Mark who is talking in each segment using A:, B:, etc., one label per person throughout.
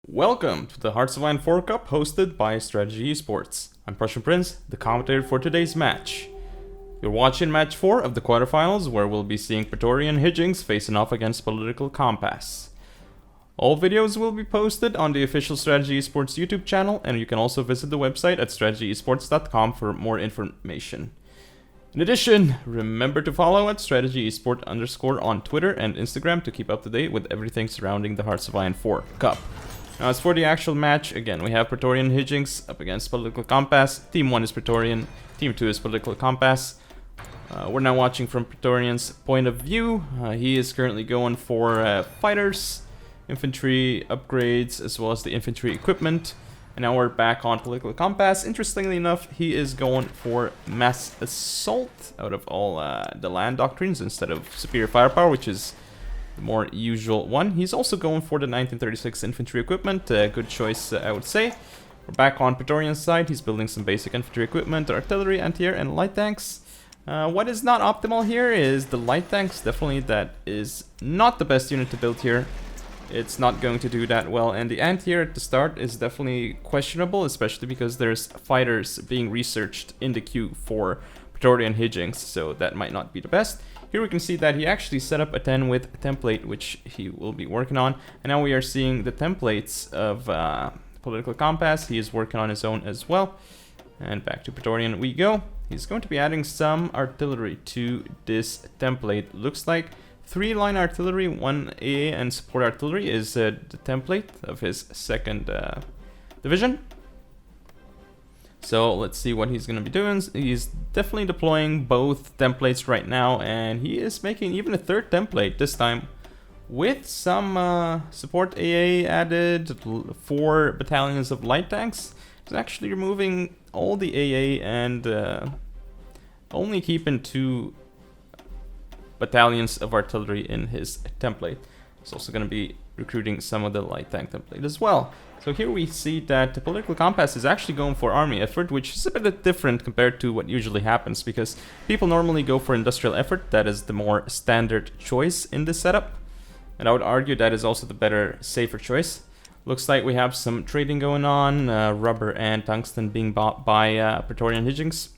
A: Welcome to the HOI4 Cup hosted by Strategy Esports. I'm Prussian Prince, the commentator for today's match. You're watching match 4 of the quarterfinals, where we'll be seeing Praetorian HiJynx facing off against Political Compass. All videos will be posted on the official Strategy Esports YouTube channel, and you can also visit the website at strategyesports.com for more information. In addition, remember to follow at @strategy_esport on Twitter and Instagram to keep up to date with everything surrounding the HOI4 Cup. Now, as for the actual match, again, we have Praetorian HiJynx up against Political Compass. Team 1 is Praetorian, Team 2 is Political Compass. We're now watching from Praetorian's point of view. He is currently going for fighters, infantry upgrades, as well as the infantry equipment. And now we're back on Political Compass. Interestingly enough, he is going for mass assault out of all the land doctrines instead of superior firepower, which is the more usual one. He's also going for the 1936 infantry equipment. Good choice, I would say. We're back on Praetorian's side. He's building some basic infantry equipment, artillery, anti-air, and light tanks. What is not optimal here is the light tanks. Definitely that is not the best unit to build here. It's not going to do that well, and the anti-air at the start is definitely questionable, especially because there's fighters being researched in the queue for Praetorian HiJynx, so that might not be the best. Here we can see that he actually set up a 10 with template, which he will be working on, and now we are seeing the templates of Political Compass. He is working on his own as well, and back to Praetorian we go. He's going to be adding some artillery to this template. Looks like 3-line artillery, 1 AA, and support artillery is the template of his second division. So let's see what he's going to be doing. He's definitely deploying both templates right now, and he is making even a third template this time with some support AA added, 4 battalions of light tanks. He's actually removing all the AA and only keeping 2 battalions of artillery in his template. He's also going to be recruiting some of the light tank template as well. So here we see that the Political Compass is actually going for army effort, which is a bit different compared to what usually happens, because people normally go for industrial effort. That is the more standard choice in this setup, and I would argue that is also the better, safer choice. Looks like we have some trading going on, rubber and tungsten being bought by Praetorian HiJynx.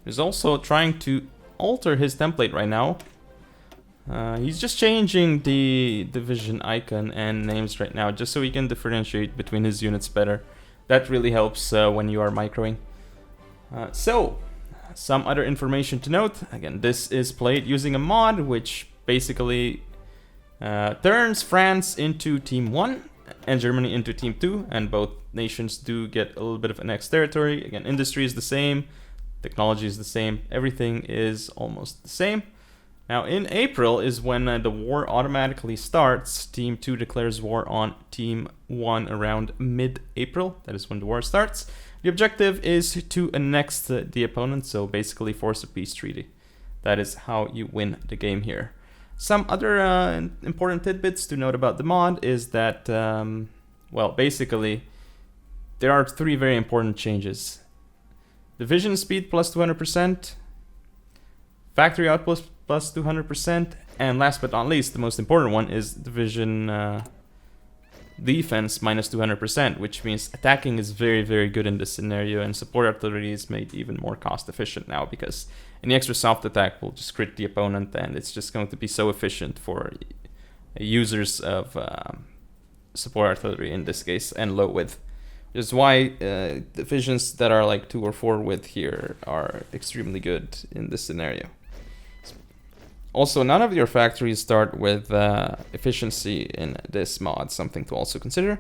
A: He's also trying to alter his template right now. He's just changing the division icon and names right now, just so he can differentiate between his units better. That really helps when you are microing. So, some other information to note. Again, this is played using a mod, which basically turns France into Team 1 and Germany into Team 2, and both nations do get a little bit of annexed territory. Again, industry is the same, technology is the same, everything is almost the same. Now, in April is when the war automatically starts. Team 2 declares war on Team 1 around mid-April. That is when the war starts. The objective is to annex the opponent, so basically force a peace treaty. That is how you win the game here. Some other important tidbits to note about the mod is that, well, basically, there are 3 very important changes. Division speed plus 200%, factory output plus 200%, and last but not least, the most important one is division defense minus 200%, which means attacking is very, very good in this scenario, and support artillery is made even more cost efficient now, because any extra soft attack will just crit the opponent, and it's just going to be so efficient for users of support artillery in this case, and low width. Which is why divisions that are like 2 or 4 width here are extremely good in this scenario. Also, none of your factories start with efficiency in this mod, something to also consider.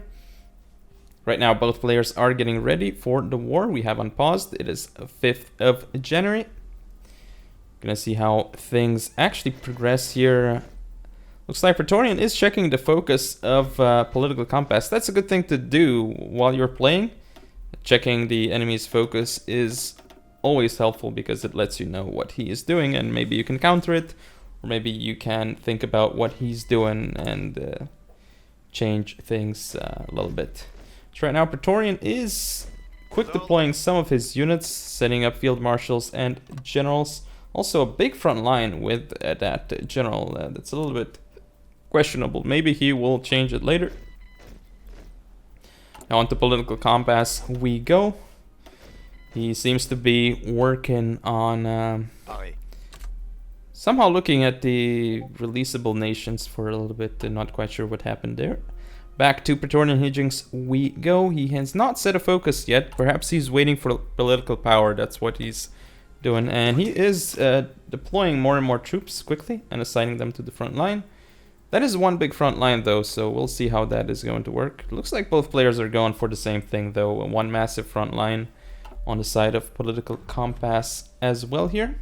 A: Right now, both players are getting ready for the war. We have unpaused. It is 5th of January. Gonna see how things actually progress here. Looks like Praetorian is checking the focus of Political Compass. That's a good thing to do while you're playing. Checking the enemy's focus is always helpful because it lets you know what he is doing, and maybe you can counter it, or maybe you can think about what he's doing and change things a little bit. So right now Praetorian is quick deploying some of his units, setting up field marshals and generals. Also a big front line with that general that's a little bit questionable. Maybe he will change it later. Now onto Political Compass we go. He seems to be working on somehow looking at the releasable nations for a little bit. Not quite sure what happened there. Back to Praetorian HiJynx we go. He has not set a focus yet. Perhaps he's waiting for political power. That's what he's doing. And he is deploying more and more troops quickly and assigning them to the front line. That is one big front line though, so we'll see how that is going to work. It looks like both players are going for the same thing though. One massive front line on the side of Political Compass as well here.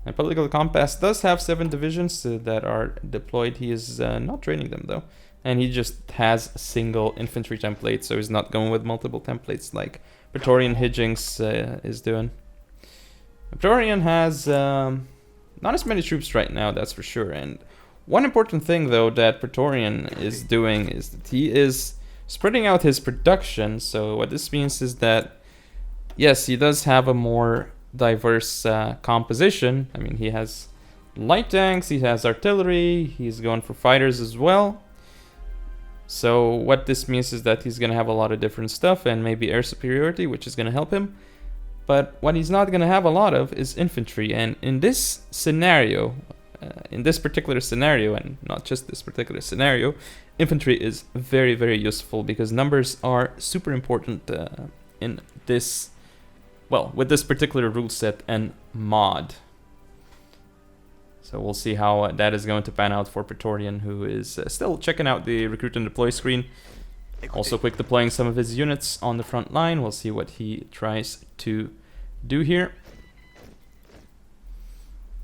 A: And Political Compass does have 7 divisions that are deployed. He is not training them though. And he just has a single infantry template, so he's not going with multiple templates like Praetorian HiJynx is doing. Praetorian has not as many troops right now, that's for sure. And one important thing though that Praetorian is doing is that he is spreading out his production. So what this means is that, yes, he does have a more diverse composition. I mean, he has light tanks, he has artillery, he's going for fighters as well. So what this means is that he's going to have a lot of different stuff and maybe air superiority, which is going to help him. But what he's not going to have a lot of is infantry. And in this scenario, in this particular scenario, and not just this particular scenario, infantry is very, very useful because numbers are super important in this, well, with this particular rule set and mod. So we'll see how that is going to pan out for Praetorian, who is still checking out the recruit and deploy screen. Also quick deploying some of his units on the front line. We'll see what he tries to do here.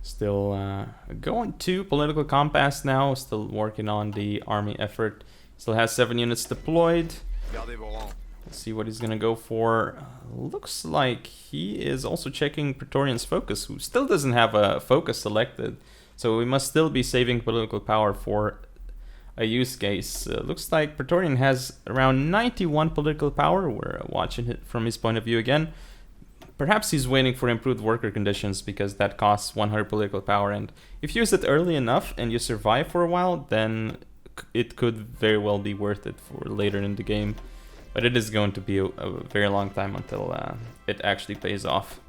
A: Still going to Political Compass now, still working on the army effort. Still has 7 units deployed. Let's see what he's gonna go for. Looks like he is also checking Praetorian's focus, who still doesn't have a focus selected. So we must still be saving political power for a use case. Looks like Praetorian has around 91 political power. We're watching it from his point of view again. Perhaps he's waiting for improved worker conditions because that costs 100 political power, and if you use it early enough and you survive for a while, then it could very well be worth it for later in the game. But it is going to be a very long time until it actually pays off.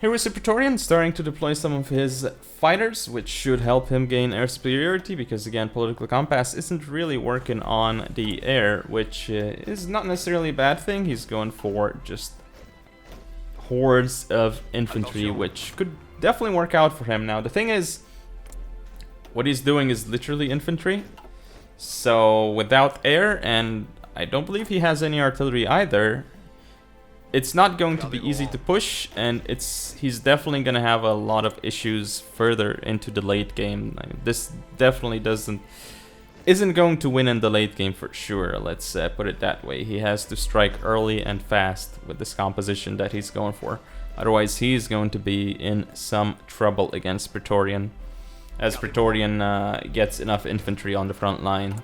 A: Here is the Praetorian starting to deploy some of his fighters, which should help him gain air superiority, because again, Political Compass isn't really working on the air, which is not necessarily a bad thing. He's going for just hordes of infantry, which could definitely work out for him. Now the thing is, what he's doing is literally infantry, so without air, and I don't believe he has any artillery either, it's not going to be easy to push, and he's definitely going to have a lot of issues further into the late game. I mean, this definitely isn't going to win in the late game for sure, let's put it that way. He has to strike early and fast with this composition that he's going for. Otherwise, he's going to be in some trouble against Praetorian, as Praetorian gets enough infantry on the front line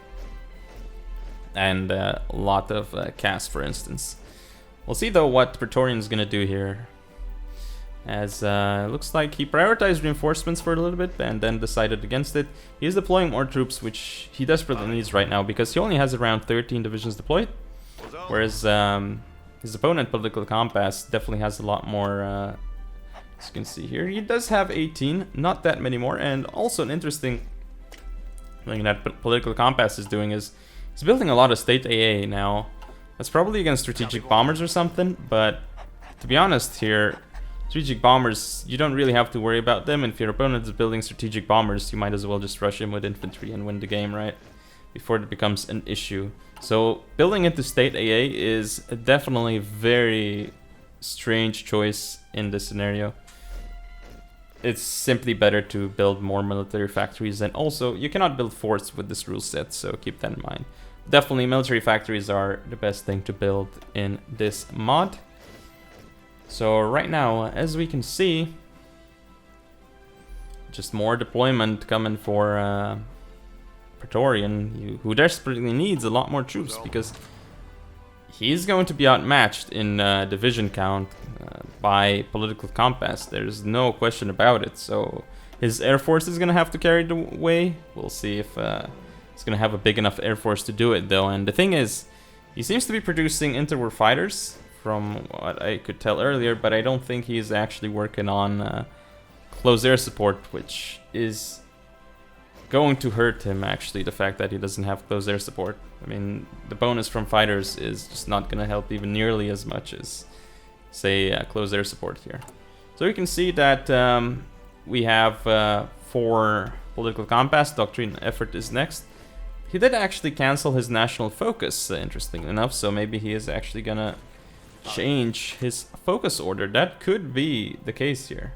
A: and a lot of cast, for instance. We'll see though what Praetorian's gonna do here, as looks like he prioritized reinforcements for a little bit and then decided against it. He is deploying more troops, which he desperately needs right now because he only has around 13 divisions deployed, whereas his opponent, Political Compass, definitely has a lot more. As you can see here, he does have 18, not that many more. And also an interesting thing that Political Compass is doing is he's building a lot of state AA now. That's probably against strategic bombers or something, but to be honest here, strategic bombers, you don't really have to worry about them. And if your opponent is building strategic bombers, you might as well just rush him with infantry and win the game, right? Before it becomes an issue. So building into state AA is definitely a very strange choice in this scenario. It's simply better to build more military factories, and also you cannot build forts with this rule set, so keep that in mind. Definitely military factories are the best thing to build in this mod. So right now, as we can see, just more deployment coming for Praetorian, who desperately needs a lot more troops because he's going to be outmatched in division count by Political Compass. There's no question about it. So his air force is going to have to carry the way. We'll see if he's gonna have a big enough air force to do it though. And the thing is, he seems to be producing interwar fighters from what I could tell earlier, but I don't think he's actually working on close air support, which is going to hurt him actually, the fact that he doesn't have close air support. I mean, the bonus from fighters is just not gonna help even nearly as much as, say, close air support here. So you can see that we have for political compass, doctrine effort is next. He did actually cancel his national focus, interestingly enough, so maybe he is actually gonna change his focus order. That could be the case here.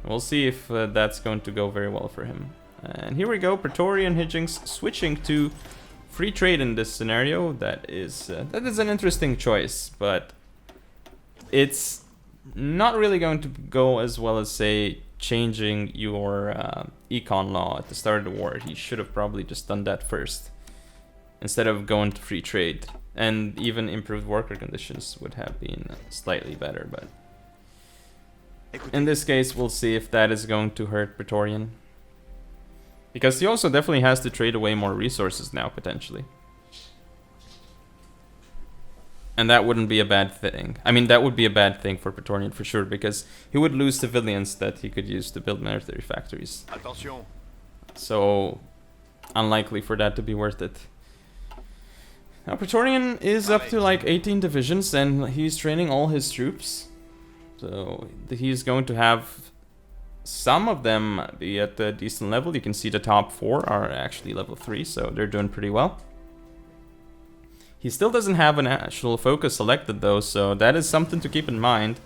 A: We'll see if that's going to go very well for him. And here we go, Praetorian HiJynx switching to free trade in this scenario. That is an interesting choice, but it's not really going to go as well as, say, changing your econ law at the start of the war. He should have probably just done that first, instead of going to free trade. And even improved worker conditions would have been slightly better, but in this case, we'll see if that is going to hurt Praetorian. Because he also definitely has to trade away more resources now, potentially. And that wouldn't be a bad thing. I mean, that would be a bad thing for Praetorian for sure, because he would lose civilians that he could use to build military factories. Attention. So, unlikely for that to be worth it. Now, Praetorian is up to like 18 divisions, and he's training all his troops. So, he's going to have some of them be at a decent level. You can see the top 4 are actually level 3, so they're doing pretty well. He still doesn't have an actual focus selected though, so that is something to keep in mind.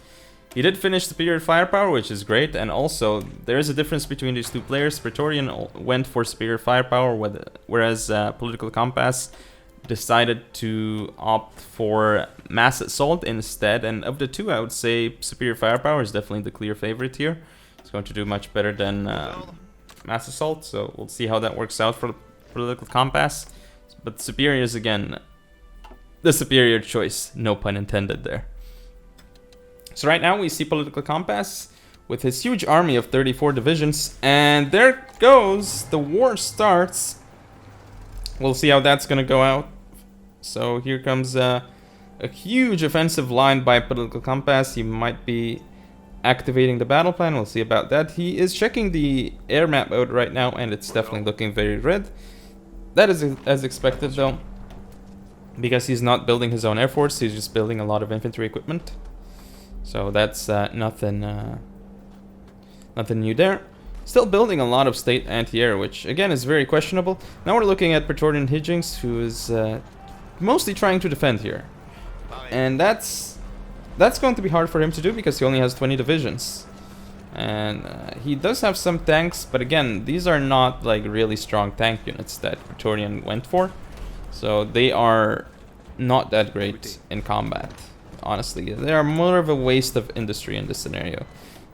A: He did finish Superior Firepower, which is great, and also there is a difference between these two players. Praetorian went for Superior Firepower, whereas Political Compass decided to opt for Mass Assault instead, and of the two I would say Superior Firepower is definitely the clear favorite here. It's going to do much better than Mass Assault, so we'll see how that works out for Political Compass. But Superior is again the superior choice, no pun intended there. So right now we see Political Compass with his huge army of 34 divisions, and there goes, the war starts. We'll see how that's gonna go out. So here comes a huge offensive line by Political Compass. He might be activating the battle plan, we'll see about that. He is checking the air map out right now, and it's definitely looking very red. That is as expected though, because he's not building his own air force, he's just building a lot of infantry equipment. So that's nothing new there. Still building a lot of state anti-air, which again is very questionable. Now we're looking at Praetorian HiJynx, who is mostly trying to defend here. And that's going to be hard for him to do because he only has 20 divisions. And he does have some tanks, but again, these are not like really strong tank units that Praetorian went for. So they are not that great in combat, honestly. They are more of a waste of industry in this scenario.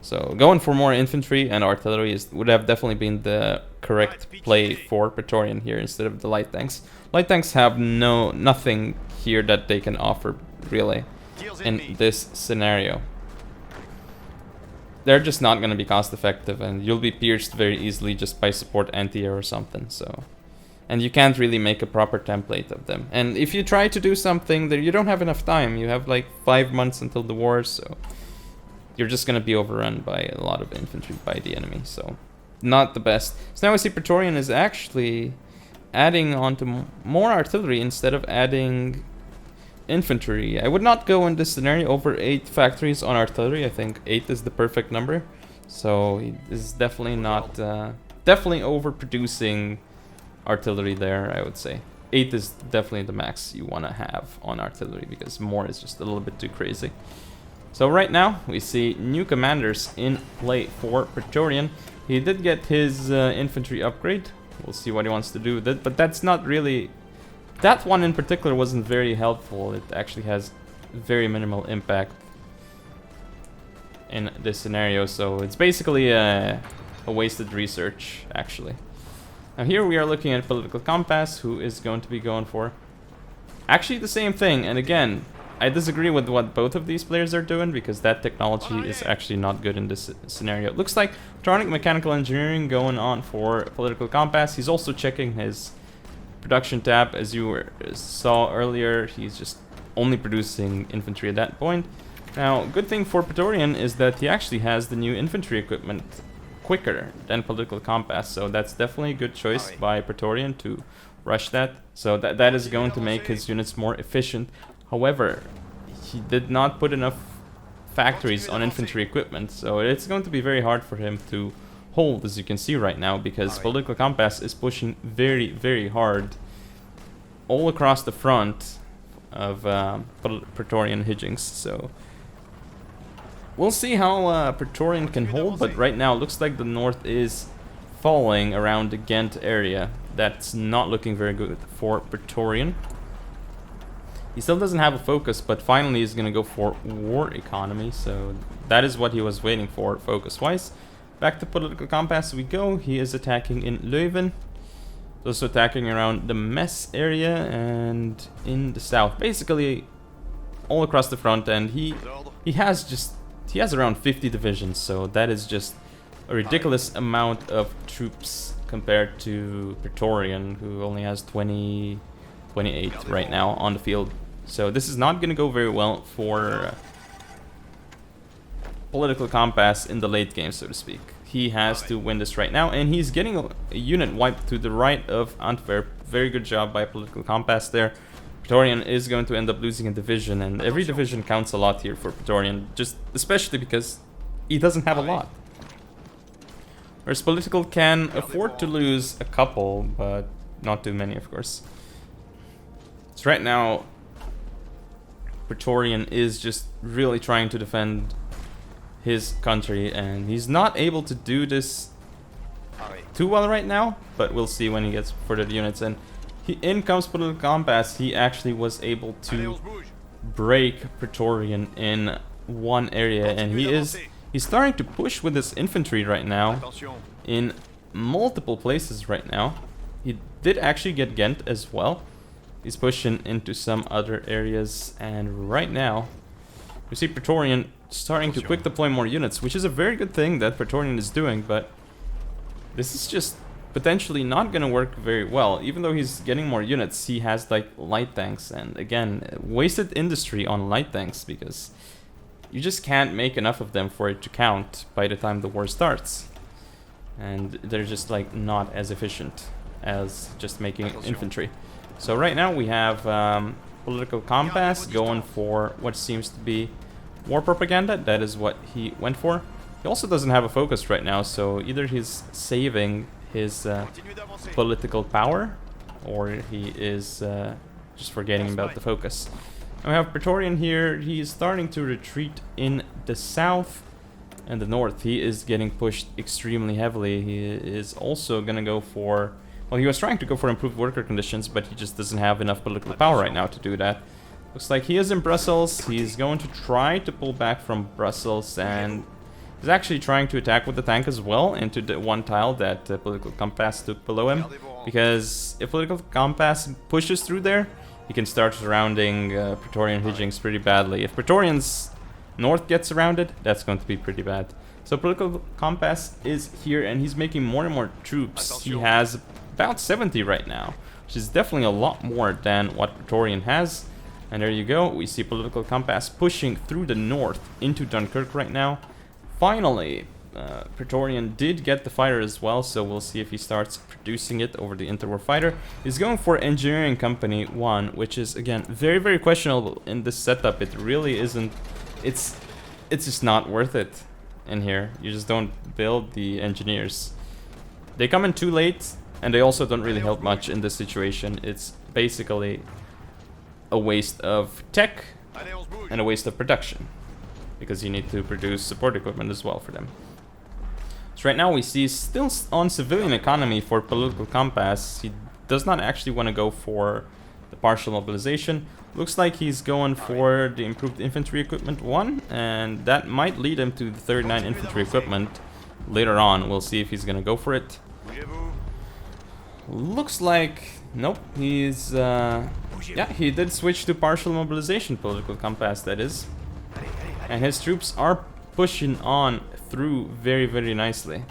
A: So going for more infantry and artillery would have definitely been the correct play for Praetorian here instead of the light tanks. Light tanks have nothing here that they can offer, really, in this scenario. They're just not going to be cost effective, and you'll be pierced very easily just by support anti-air or something, so... And you can't really make a proper template of them. And if you try to do something, there you don't have enough time. You have like 5 months until the war, so you're just gonna be overrun by a lot of infantry by the enemy. So not the best. So now we see Praetorian is actually adding on to more artillery instead of adding infantry. I would not go in this scenario over 8 factories on artillery. I think 8 is the perfect number. So he is definitely not definitely overproducing artillery there, I would say. 8 is definitely the max you want to have on artillery, because more is just a little bit too crazy. So right now we see new commanders in play for Praetorian. He did get his infantry upgrade. We'll see what he wants to do with it, but that's not really... That one in particular wasn't very helpful. It actually has very minimal impact in this scenario, so it's basically a wasted research, actually. Now here we are looking at Political Compass, who is going to be going for actually the same thing. And again, I disagree with what both of these players are doing, because that technology is actually not good in this scenario. It looks like Electronic Mechanical Engineering going on for Political Compass. He's also checking his production tab, as you saw earlier. He's just only producing infantry at that point. Now, good thing for Praetorian is that he actually has the new infantry equipment quicker than Political Compass, so that's definitely a good choice by Praetorian to rush that. So that is going to make his units more efficient. However, he did not put enough factories on infantry equipment, so it's going to be very hard for him to hold, as you can see right now, because Political Compass is pushing very, very hard all across the front of Praetorian HiJynx. So we'll see how Praetorian can hold, but right now it looks like the north is falling around the Ghent area. That's not looking very good for Praetorian. He still doesn't have a focus, but finally he's going to go for war economy, so that is what he was waiting for, focus-wise. Back to Political Compass we go. He is attacking in Leuven. Also attacking around the Metz area and in the south. Basically all across the front, and he has around 50 divisions, so that is just a ridiculous amount of troops compared to Praetorian, who only has 28 right now on the field. So this is not going to go very well for Political Compass in the late game, so to speak. He has to win this right now, and he's getting a unit wiped to the right of Antwerp. Very good job by Political Compass there. Praetorian is going to end up losing a division, and every division counts a lot here for Praetorian, just especially because he doesn't have a lot. Whereas Political can afford to lose a couple, but not too many, of course. So right now, Praetorian is just really trying to defend his country, and he's not able to do this too well right now, but we'll see when he gets further units. And in comes Political Compass. He actually was able to break Praetorian in one area, and he's starting to push with his infantry right now in multiple places right now. He did actually get Ghent as well. He's pushing into some other areas, and right now we see Praetorian starting to quick deploy more units, which is a very good thing that Praetorian is doing, but this is just potentially not going to work very well. Even though he's getting more units, he has like light tanks, and again, wasted industry on light tanks, because you just can't make enough of them for it to count by the time the war starts, and they're just like not as efficient as just making infantry. So right now we have Political Compass going for what seems to be war propaganda. That is what he went for. He also doesn't have a focus right now, so either he's saving his political power, or he is just forgetting about the focus. And we have Praetorian here. He is starting to retreat in the south and the north. He is getting pushed extremely heavily. He is also going to go for... Well, he was trying to go for improved worker conditions, but he just doesn't have enough political power right now to do that. Looks like he is in Brussels. He's going to try to pull back from Brussels, and he's actually trying to attack with the tank as well into the one tile that Political Compass took below him. Because if Political Compass pushes through there, he can start surrounding Praetorian HiJynx pretty badly. If Praetorian's north gets surrounded, that's going to be pretty bad. So Political Compass is here, and he's making more and more troops. He has about 70 right now, which is definitely a lot more than what Praetorian has. And there you go, we see Political Compass pushing through the north into Dunkirk right now. Finally, Praetorian did get the fighter as well, so we'll see if he starts producing it over the interwar fighter. He's going for Engineering Company 1, which is, again, very, very questionable in this setup. It really isn't... It's just not worth it in here. You just don't build the engineers. They come in too late, and they also don't really help much in this situation. It's basically a waste of tech and a waste of production, because you need to produce support equipment as well for them. So right now we see still on civilian economy for Political Compass. He does not actually want to go for the partial mobilization. Looks like he's going for the improved infantry equipment 1, and that might lead him to the 39 infantry equipment later on. We'll see if he's going to go for it. Looks like... Nope, he's... yeah, he did switch to partial mobilization, Political Compass, that is. And his troops are pushing on through very, very nicely.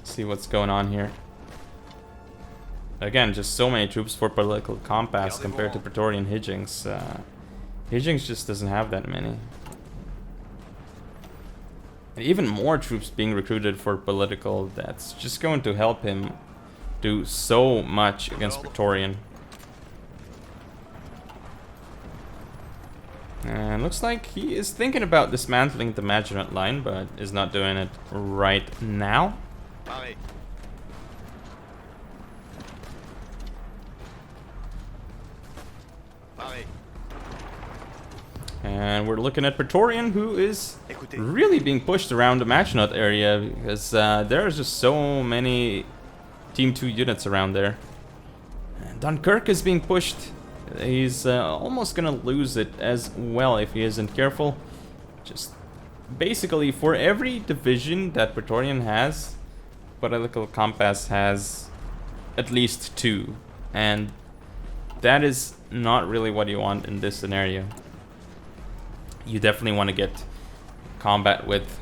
A: See what's going on here. Again, just so many troops for Political Compass compared to Praetorian HiJynx. HiJynx just doesn't have that many. And even more troops being recruited for Political, that's just going to help him do so much against Praetorian. And looks like he is thinking about dismantling the Maginot line, but is not doing it right now. And we're looking at Praetorian, who is really being pushed around the Maginot area because there's just so many Team 2 units around there. And Dunkirk is being pushed. He's almost gonna lose it as well if he isn't careful. Just basically for every division that Praetorian has, Political Compass has at least 2. And that is not really what you want in this scenario. You definitely want to get combat with,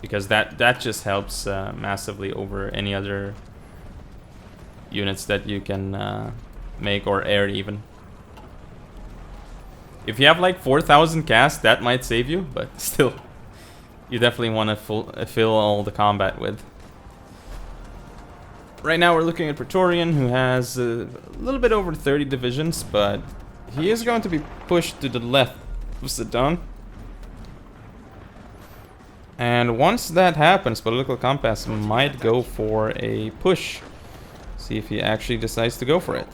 A: because that just helps massively over any other units that you can make, or air even. If you have like 4,000 cast, that might save you, but still, you definitely want to fill all the combat with. Right now we're looking at Praetorian, who has a little bit over 30 divisions, but he is going to be pushed to the left of Sedan. And once that happens, Political Compass might go for a push. See if he actually decides to go for it.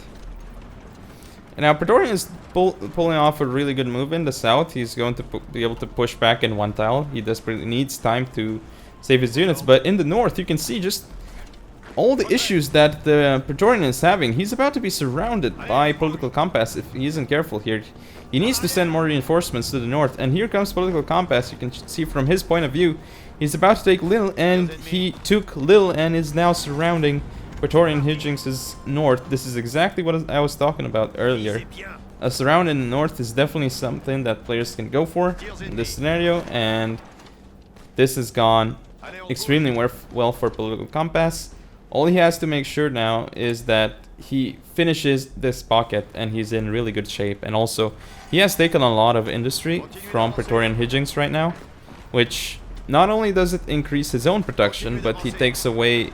A: And now Praetorian is pulling off a really good move in the south. He's going to be able to push back in one tile. He desperately needs time to save his units. But in the north, you can see just all the issues that the Praetorian is having. He's about to be surrounded by Political Compass if he isn't careful here. He needs to send more reinforcements to the north. And here comes Political Compass. You can see from his point of view, he's about to take Lille, and he took Lille and is now surrounding Praetorian HiJynx's north. This is exactly what I was talking about earlier. A surround in the north is definitely something that players can go for in this scenario, and this has gone extremely well for Political Compass. All he has to make sure now is that he finishes this pocket, and he's in really good shape. And also, he has taken a lot of industry from Praetorian HiJynx right now, which not only does it increase his own production, but he takes away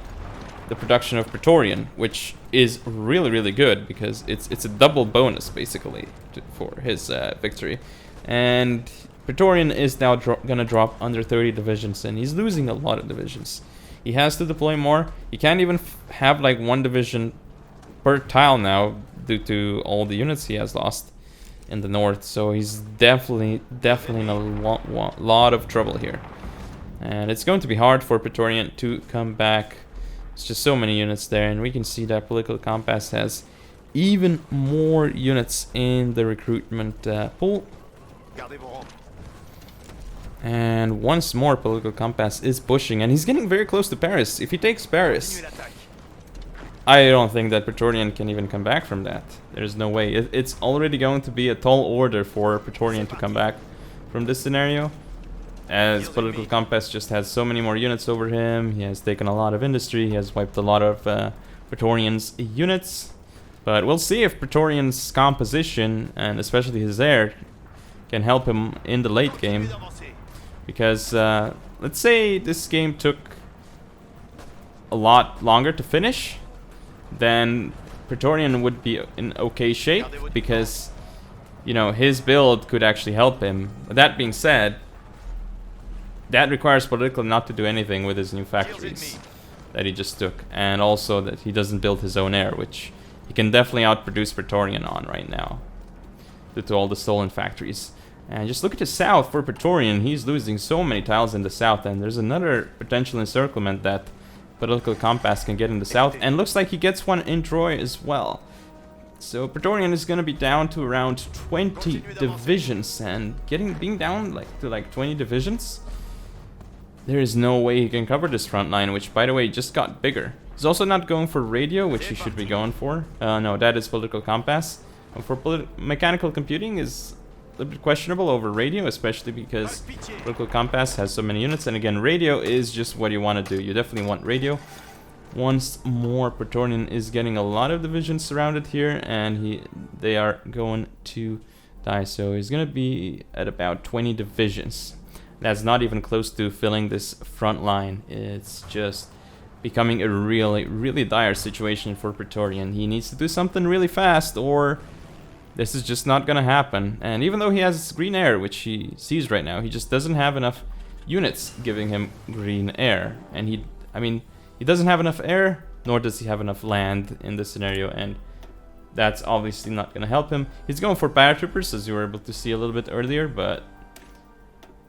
A: the production of Praetorian, which is really good because it's a double bonus basically for his victory. And Praetorian is now gonna drop under 30 divisions, and he's losing a lot of divisions. He has to deploy more. He can't even have like one division per tile now due to all the units he has lost in the north. So he's definitely in a lot of trouble here, and it's going to be hard for Praetorian to come back. It's just so many units there, and we can see that Political Compass has even more units in the recruitment pool. And once more, Political Compass is pushing, and he's getting very close to Paris. If he takes Paris, I don't think that Praetorian can even come back from that. There's no way. It's already going to be a tall order for Praetorian to come back from this scenario, as Political Compass just has so many more units over him. He has taken a lot of industry. He has wiped a lot of Praetorian's units. But we'll see if Praetorian's composition, and especially his air, can help him in the late game. Because let's say this game took a lot longer to finish, then Praetorian would be in okay shape, because, you know, his build could actually help him. But that being said, that requires Political not to do anything with his new factories that he just took, and also that he doesn't build his own air, which he can definitely outproduce Praetorian on right now due to all the stolen factories. And just look at the south for Praetorian. He's losing so many tiles in the south, and there's another potential encirclement that Political Compass can get in the south, and looks like he gets one in Troy as well. So Praetorian is going to be down to around 20 divisions, and being down to 20 divisions, there is no way he can cover this front line, which, by the way, just got bigger. He's also not going for radio, which he should be going for. No, that is Political Compass. For mechanical computing is a little bit questionable over radio, especially because Political Compass has so many units. And again, radio is just what you want to do. You definitely want radio. once more, Praetorian is getting a lot of divisions surrounded here, and they are going to die. So he's going to be at about 20 divisions. That's not even close to filling this front line. It's just becoming a really, really dire situation for Praetorian. He needs to do something really fast, or this is just not going to happen. And even though he has green air, which he sees right now, he just doesn't have enough units giving him green air. And he doesn't have enough air, nor does he have enough land in this scenario, and that's obviously not going to help him. He's going for paratroopers, as you were able to see a little bit earlier, but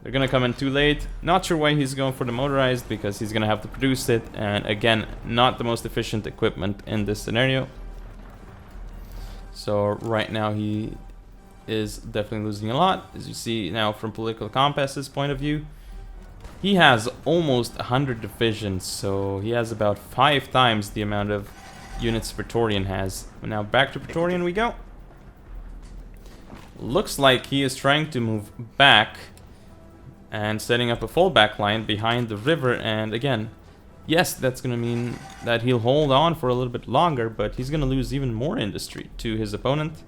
A: they're going to come in too late. Not sure why he's going for the motorized, because he's going to have to produce it, and again, not the most efficient equipment in this scenario. So right now he is definitely losing a lot, as you see now from Political Compass's point of view. He has almost 100 divisions, so he has about 5 times the amount of units Praetorian has. Now back to Praetorian we go. Looks like he is trying to move back and setting up a fallback line behind the river, and again, yes, that's going to mean that he'll hold on for a little bit longer, but he's going to lose even more industry to his opponent.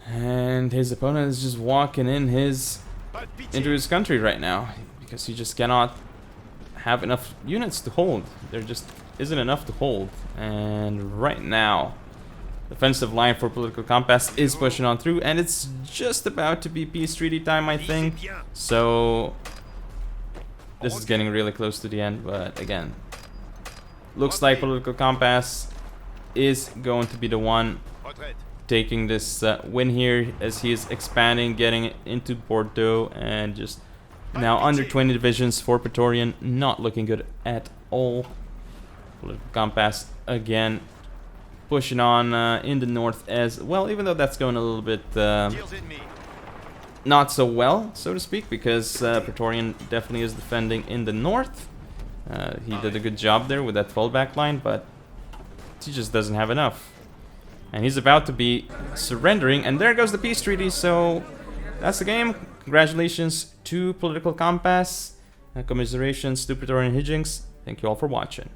A: And his opponent is just walking in into his country right now, because he just cannot have enough units to hold. There just isn't enough to hold. And right now, defensive line for Political Compass is pushing on through, and it's just about to be peace treaty time, I think. So this is getting really close to the end, but again, looks like Political Compass is going to be the one taking this win here, as he is expanding, getting into Bordeaux, and just now under 20 divisions for Praetorian. Not looking good at all. Political Compass again pushing on in the north as well, even though that's going a little bit not so well, so to speak, because Praetorian definitely is defending in the north. He did a good job there with that fallback line, but he just doesn't have enough. And he's about to be surrendering, and there goes the peace treaty. So that's the game. Congratulations to Political Compass. Commiserations to Praetorian HiJynx. Thank you all for watching.